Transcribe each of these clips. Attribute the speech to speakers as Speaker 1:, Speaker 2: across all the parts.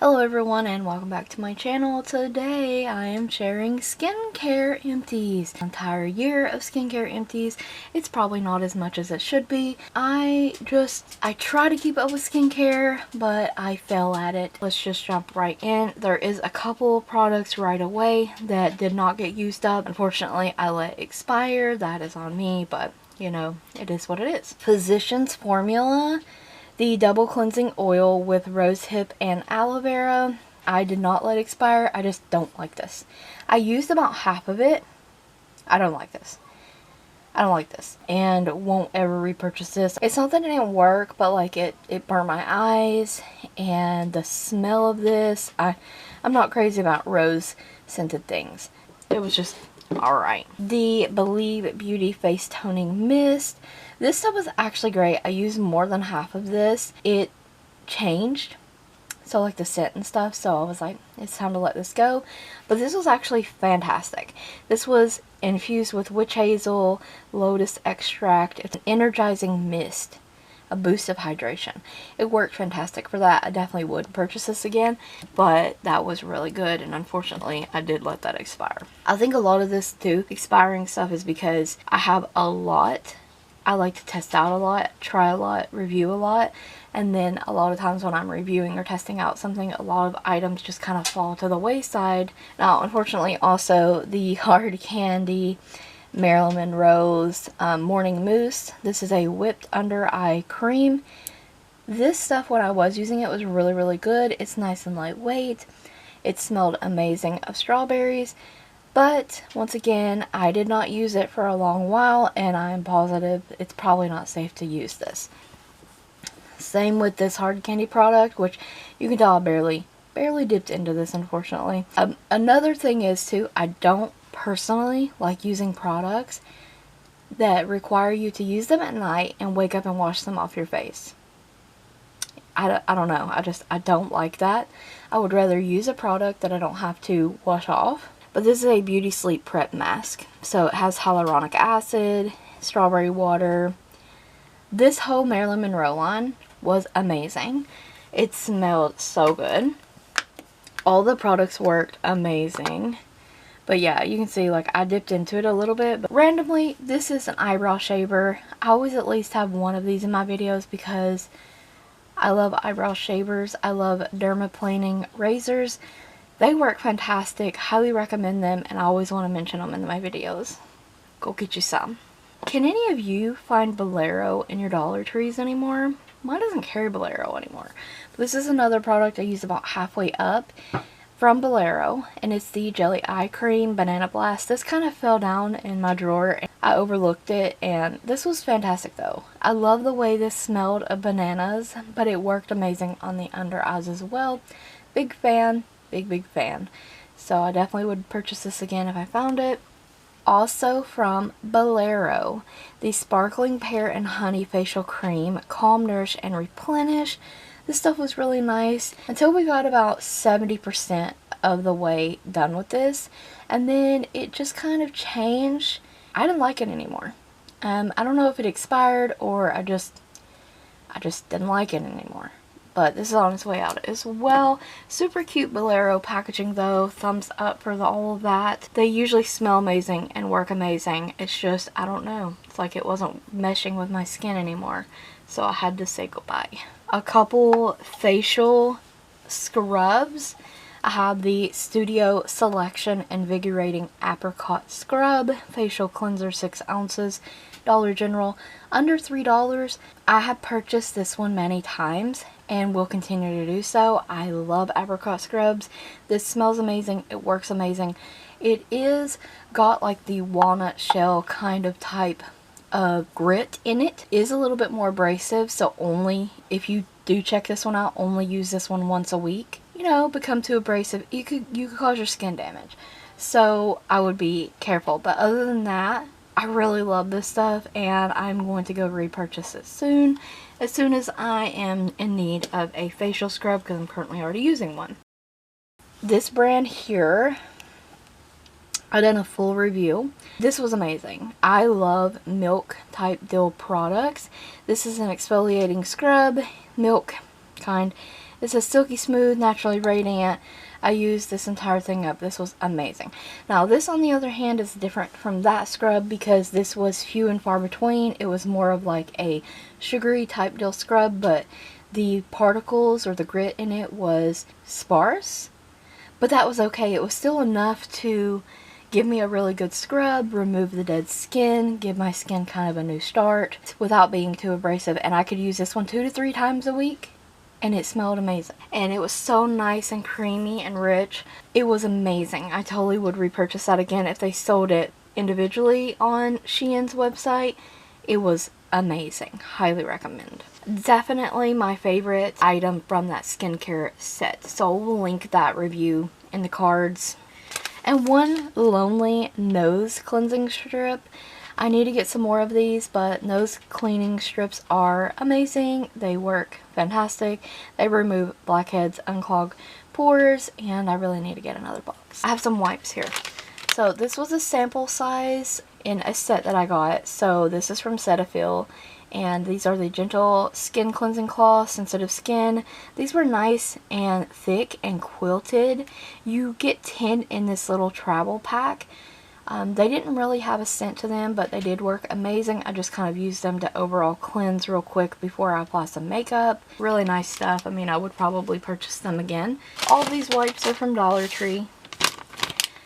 Speaker 1: Hello everyone and welcome back to my channel. Today I am sharing skincare empties. Entire year of skincare empties. It's probably not as much as it should be. I try to keep up with skincare, but I fail at it. Let's just jump right in. There is a couple products right away that did not get used up. Unfortunately, I let expire. That is on me, but you know, it is what it is. Physicians Formula. The double cleansing oil with rosehip and aloe vera. I did not let expire. I just don't like this. I used about half of it. I don't like this. I don't like this. And won't ever repurchase this. It's not that it didn't work, but like it burned my eyes. And the smell of this. I'm not crazy about rose scented things. It was just alright. The Believe Beauty Face Toning Mist. This stuff was actually great. I used more than half of this. It changed, so like the scent and stuff, so I was like, it's time to let this go. But this was actually fantastic. This was infused with witch hazel, lotus extract. It's an energizing mist, a boost of hydration. It worked fantastic for that. I definitely would purchase this again, but that was really good, and unfortunately I did let that expire. I think a lot of this too, expiring stuff, is because I have a lot. I like to test out a lot, try a lot, review a lot, and then a lot of times when I'm reviewing or testing out something, a lot of items just kind of fall to the wayside. Now, unfortunately, also the Hard Candy Marilyn Monroe's Morning Mousse. This is a whipped under eye cream. This stuff, when I was using it, was really, really good. It's nice and lightweight. It smelled amazing of strawberries. But, once again, I did not use it for a long while, and I'm positive it's probably not safe to use this. Same with this Hard Candy product, which you can tell I barely dipped into this, unfortunately. Another thing is, too, I don't personally like using products that require you to use them at night and wake up and wash them off your face. I don't know. I don't like that. I would rather use a product that I don't have to wash off. But this is a beauty sleep prep mask. So it has hyaluronic acid, strawberry water. This whole Marilyn Monroe line was amazing. It smelled so good. All the products worked amazing. But yeah, you can see like I dipped into it a little bit. But randomly, this is an eyebrow shaver. I always at least have one of these in my videos because I love eyebrow shavers. I love dermaplaning razors. They work fantastic. Highly recommend them, and I always want to mention them in my videos. Go get you some. Can any of you find Bolero in your Dollar Trees anymore? Mine doesn't carry Bolero anymore. But this is another product I use about halfway up from Bolero, and it's the Jelly Eye Cream Banana Blast. This kind of fell down in my drawer. I overlooked it, and this was fantastic though. I love the way this smelled of bananas, but it worked amazing on the under eyes as well. Big fan. Big fan. So I definitely would purchase this again if I found it. Also from Bolero, the Sparkling Pear and Honey Facial Cream. Calm, Nourish, and Replenish. This stuff was really nice until we got about 70% of the way done with this. And then it just kind of changed. I didn't like it anymore. I don't know if it expired or I just didn't like it anymore. But this is on its way out as well. Super cute Bolero packaging though. Thumbs up for all of that. They usually smell amazing and work amazing. It's just, I don't know. It's like it wasn't meshing with my skin anymore. So I had to say goodbye. A couple facial scrubs. I have the Studio Selection Invigorating Apricot Scrub. Facial Cleanser 6 ounces. Dollar General. Under $3. I have purchased this one many times and will continue to do so. I love apricot scrubs. This smells amazing. It works amazing. It is got like the walnut shell kind of type of grit in it. It is a little bit more abrasive, so only if you do check this one out, only use this one once a week. You know, become too abrasive, you could cause your skin damage. So I would be careful. But other than that, I really love this stuff, and I'm going to go repurchase it soon. As soon as I am in need of a facial scrub, because I'm currently already using one. This brand here, I've done a full review. This was amazing. I love milk type deal products. This is an exfoliating scrub, milk kind. This is silky smooth, naturally radiant. I used this entire thing up. This was amazing. Now this on the other hand is different from that scrub because this was few and far between. It was more of like a sugary type deal scrub, but the particles or the grit in it was sparse. But that was okay. It was still enough to give me a really good scrub, remove the dead skin, give my skin kind of a new start without being too abrasive. And I could use this one 2 to 3 times a week and it smelled amazing. And it was so nice and creamy and rich. It was amazing. I totally would repurchase that again if they sold it individually on Shein's website. It was amazing. Highly recommend. Definitely my favorite item from that skincare set. So we'll link that review in the cards. And one lonely nose cleansing strip. I need to get some more of these, but nose cleaning strips are amazing. They work fantastic. They remove blackheads, unclog pores, and I really need to get another box. I have some wipes here. So this was a sample size in a set that I got. So this is from Cetaphil. And these are the Gentle Skin Cleansing Cloth, Sensitive Skin. These were nice and thick and quilted. You get 10 in this little travel pack. They didn't really have a scent to them, but they did work amazing. I just kind of used them to overall cleanse real quick before I apply some makeup. Really nice stuff. I mean, I would probably purchase them again. All of these wipes are from Dollar Tree.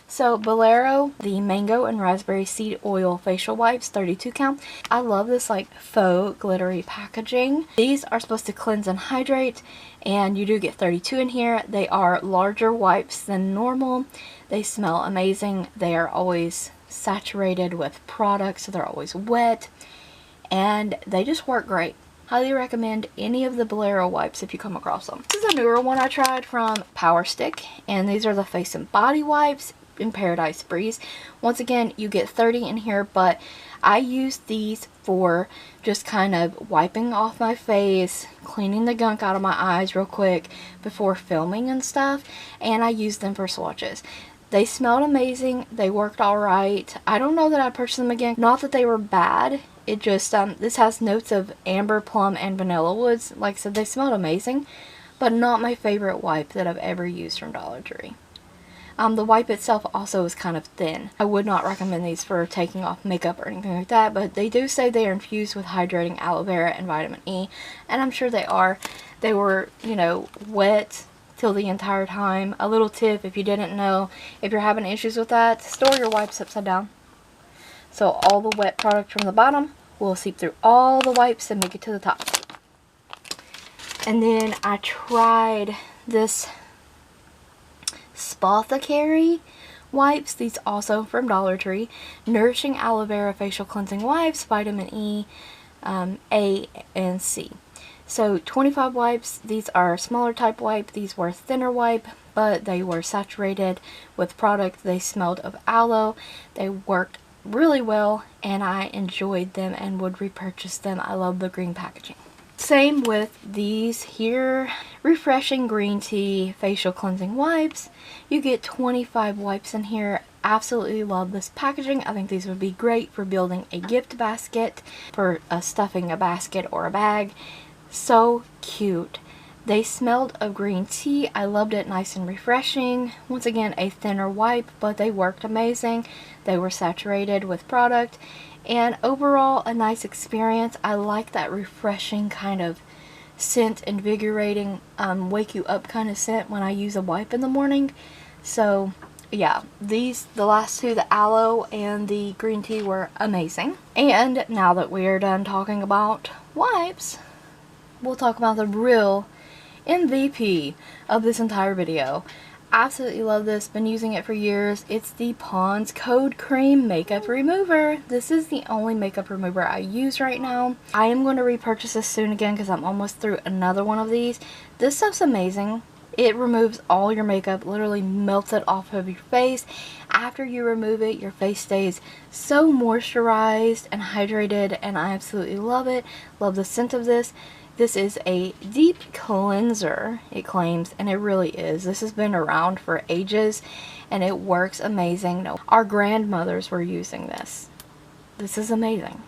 Speaker 1: So Bolero, the mango and raspberry seed oil facial wipes, 32 count. I love this like faux glittery packaging. These are supposed to cleanse and hydrate, and you do get 32 in here. They are larger wipes than normal. They smell amazing. They are always saturated with product, so they're always wet, and they just work great. Highly recommend any of the Bolero wipes if you come across them. This is a newer one I tried from Power Stick, and these are the face and body wipes in Paradise Breeze. Once again, you get 30 in here, but I use these for just kind of wiping off my face, cleaning the gunk out of my eyes real quick before filming and stuff, and I use them for swatches. They smelled amazing. They worked alright. I don't know that I'd purchase them again. Not that they were bad. It just, this has notes of amber, plum, and vanilla woods. Like I said, they smelled amazing, but not my favorite wipe that I've ever used from Dollar Tree. The wipe itself also is kind of thin. I would not recommend these for taking off makeup or anything like that, but they do say they are infused with hydrating aloe vera and vitamin E, and I'm sure they are. They were, you know, wet till the entire time. A little tip if you didn't know, if you're having issues with that, store your wipes upside down. So all the wet product from the bottom will seep through all the wipes and make it to the top. And then I tried this Spothicary wipes. These also from Dollar Tree. Nourishing Aloe Vera Facial Cleansing Wipes, Vitamin E, A, and C. So 25 wipes. These are smaller type wipe. These were thinner wipe, but they were saturated with product. They smelled of aloe. They worked really well, and I enjoyed them and would repurchase them. I love the green packaging. Same with these here, Refreshing Green Tea Facial Cleansing Wipes. You get 25 wipes in here. Absolutely love this packaging. I think these would be great for building a gift basket, for stuffing a basket or a bag. So cute. They smelled of green tea. I loved it. Nice and refreshing. Once again, a thinner wipe, but they worked amazing. They were saturated with product. And overall, a nice experience. I like that refreshing kind of scent, invigorating, wake you up kind of scent when I use a wipe in the morning. So yeah, the last two, the aloe and the green tea, were amazing. And now that we are done talking about wipes, we'll talk about the real MVP of this entire video. Absolutely love this. Been using it for years. It's the Pond's Code Cream Makeup Remover. This is the only makeup remover I use right now. I am going to repurchase this soon again because I'm almost through another one of these. This stuff's amazing. It removes all your makeup, literally melts it off of your face. After you remove it, your face stays so moisturized and hydrated, and I absolutely love it. Love the scent of this. This is a deep cleanser, it claims, and it really is. This has been around for ages, and it works amazing. No, our grandmothers were using this. This is amazing.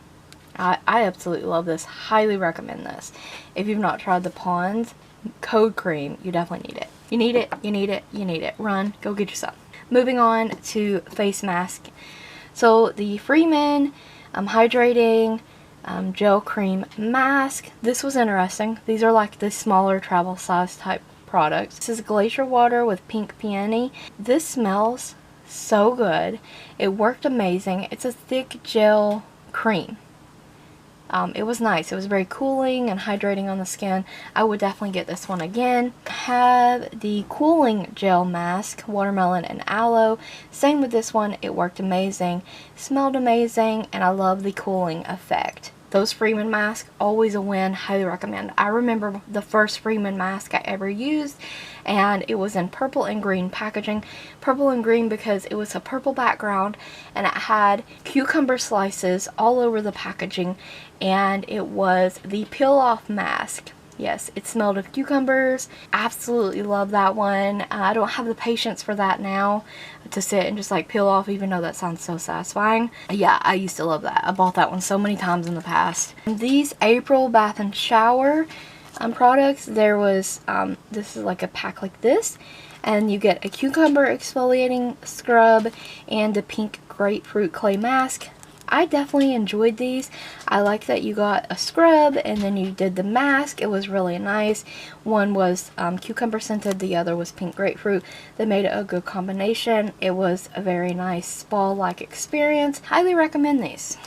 Speaker 1: I absolutely love this. Highly recommend this. If you've not tried the Pond's code cream, you definitely need it. You need it, you need it, you need it. Run, go get yourself. Moving on to face mask. So the Freeman hydrating gel cream mask. This was interesting. These are like the smaller travel size type products. This is glacier water with pink peony. This smells so good. It worked amazing. It's a thick gel cream. It was nice. It was very cooling and hydrating on the skin. I would definitely get this one again. Have the cooling gel mask, watermelon and aloe. Same with this one. It worked amazing. Smelled amazing, and I love the cooling effect. Those Freeman masks, always a win. Highly recommend. I remember the first Freeman mask I ever used, and it was in purple and green packaging. Purple and green because it was a purple background, and it had cucumber slices all over the packaging, and it was the peel off mask. Yes, it smelled of cucumbers. Absolutely love that one. I don't have the patience for that now to sit and just like peel off, even though that sounds so satisfying. Yeah, I used to love that. I bought that one so many times in the past. These April bath and shower products, there was, this is like a pack like this, and you get a cucumber exfoliating scrub and a pink grapefruit clay mask. I definitely enjoyed these. I like that you got a scrub and then you did the mask. It was really nice. One was cucumber scented, the other was pink grapefruit. They made a good combination. It was a very nice spa-like experience. Highly recommend these.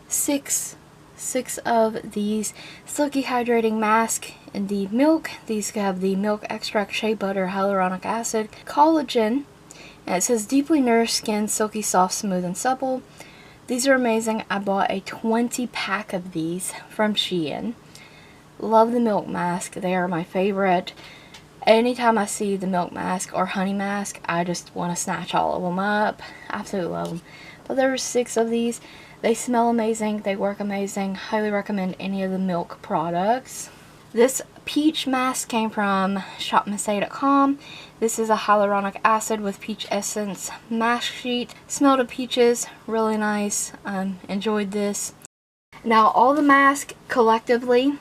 Speaker 1: Six of these silky hydrating mask in the milk. These have the milk extract, shea butter, hyaluronic acid, collagen, and it says deeply nourished skin, silky, soft, smooth, and supple. These are amazing. I bought a 20 pack of these from Shein. Love the milk mask. They are my favorite. Anytime I see the milk mask or honey mask, I just want to snatch all of them up. Absolutely love them. But there were 6 of these. They smell amazing. They work amazing. Highly recommend any of the milk products. This peach mask came from shopmissay.com. This is a hyaluronic acid with peach essence mask sheet. Smelled of peaches, really nice. Enjoyed this. Now all the masks collectively,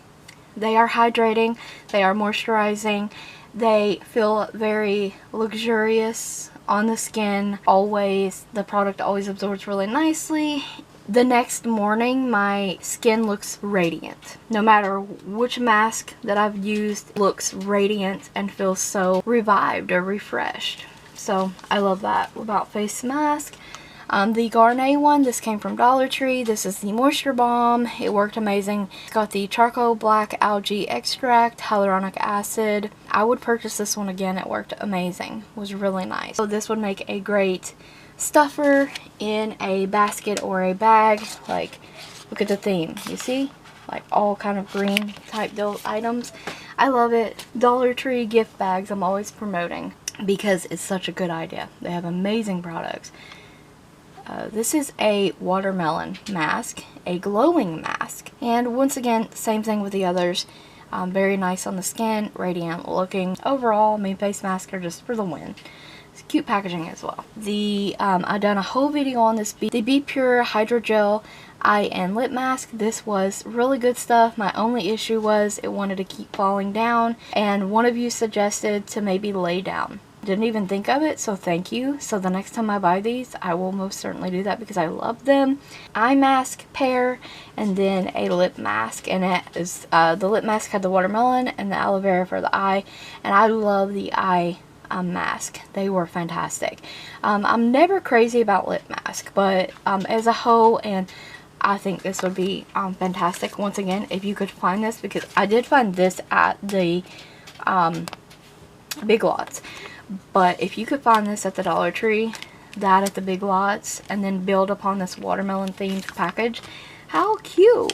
Speaker 1: they are hydrating, they are moisturizing, they feel very luxurious on the skin. Always, the product always absorbs really nicely. The next morning, my skin looks radiant. No matter which mask that I've used, looks radiant and feels so revived or refreshed. So I love that about face mask. The Garnier one, this came from DollarTree. This is the Moisture Balm. It worked amazing. It's got the charcoal black algae extract, hyaluronic acid. I would purchase this one again. It worked amazing. It was really nice. So this would make a great stuffer in a basket or a bag. Like, look at the theme, you see, like all kind of green type items. I love it. DollarTree gift bags I'm always promoting because it's such a good idea. They have amazing products. This is a watermelon mask, a glowing mask, and once again, same thing with the others. Very nice on the skin, radiant looking. Overall, I mean, face masks are just for the win. Cute packaging as well. I've done a whole video on this, the Be Pure Hydrogel Eye and Lip Mask. This was really good stuff. My only issue was it wanted to keep falling down, and one of you suggested to maybe lay down. Didn't even think of it, so thank you. So the next time I buy these, I will most certainly do that because I love them. Eye mask pair, and then a lip mask, and it is the lip mask had the watermelon and the aloe vera for the eye, and I love the eye mask. They were fantastic. I'm never crazy about lip mask, but as a whole, and I think this would be fantastic. Once again, if you could find this, because I did find this at the Big Lots, but if you could find this at the Dollar Tree, that at the Big Lots, and then build upon this watermelon themed package, how cute!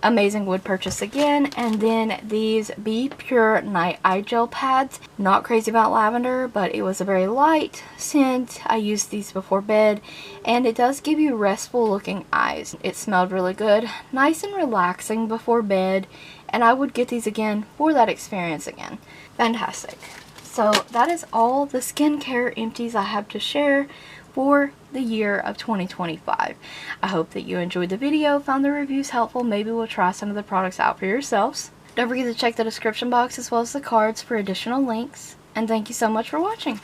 Speaker 1: Amazing, would purchase again. And then these Be Pure Night Eye Gel Pads. Not crazy about lavender, but it was a very light scent. I used these before bed, and it does give you restful looking eyes. It smelled really good, nice and relaxing before bed, and I would get these again for that experience again. Fantastic. So that is all the skincare empties I have to share for the year of 2025. I hope that you enjoyed the video, found the reviews helpful. Maybe we'll try some of the products out for yourselves. Don't forget to check the description box as well as the cards for additional links. And thank you so much for watching.